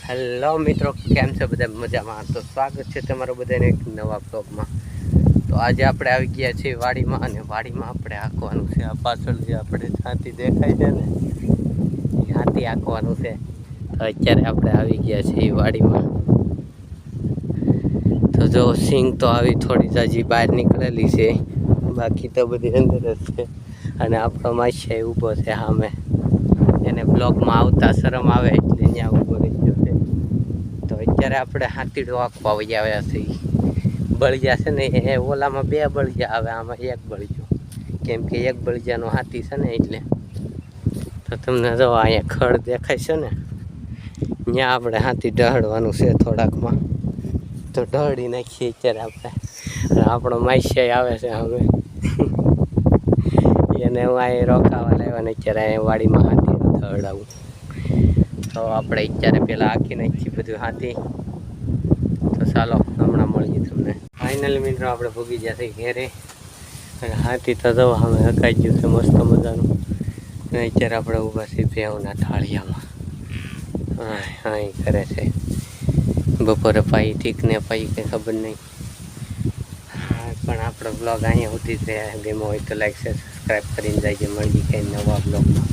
Hello મિત્રો, કેમ છે બધા? મજામાં? તો સ્વાગત છે તમારું બધાને એક નવા બ્લોગમાં. તો આજે આપણે આવી ગયા છીએ વાડીમાં, અને વાડીમાં આપણે આંકવાનું છે. આ પાછળ જે આપણે હાથી દેખાય છે ને, એ હાથી આંકવાનું છે. તો અત્યારે આપણે આવી ગયા છીએ વાડીમાં. તો જો સિંગ તો આવી થોડી જાજી બહાર નીકળેલી છે, બાકી તો બધી અંદર જ છે. અને આપણો માછી ઊભો છે સામે, એને બ્લોગમાં આવતા શરમ આવે એટલે અહીંયા ઊભો રહી ગયો છે. તો અત્યારે આપણે હાથીડો આંકવા વહી આવ્યા છીએ. બળિયા છે ને એ ઓલામાં 2 બળિયા આવે, આમાં 1 બળિયો, કેમ કે 1 બળિયાનો હાથી છે ને એટલે. તો તમને જો અહીંયા ખડ દેખાય છે ને, ત્યાં આપણે હાથી ઢળવાનું છે થોડાકમાં. તો ઢળી નાખીએ અત્યારે આપણે. આપણો માછિયા આવે છે હવે, એને હું અહીં રોકાવા લાવ્યા ને અત્યારે અહીંયા વાડીમાં હાથી ઢળાવું. તો આપણે અત્યારે પહેલાં આંકી નાખીએ બધું હાથી. તો ચાલો હમણાં મળીએ તમને. ફાઇનલી મિત્રો આપણે ભોગી ગયા છીએ ઘેરે, અને હાથી તો જો અમે હકાઈ ગયું છે મસ્ત મજાનું. અને અત્યારે આપણે ઊભા છીએ ભેવના થાળિયામાં. હા એ કરે છે બપોરે પાઈ ઠીક ને પાઈ કંઈ ખબર નહીં. પણ આપણો બ્લોગ અહીંયા સુધી છે. ગેમો હોય તો લાઈક શેર સબસ્ક્રાઈબ કરીને જાય. મળીએ કંઈ નવા બ્લોગમાં.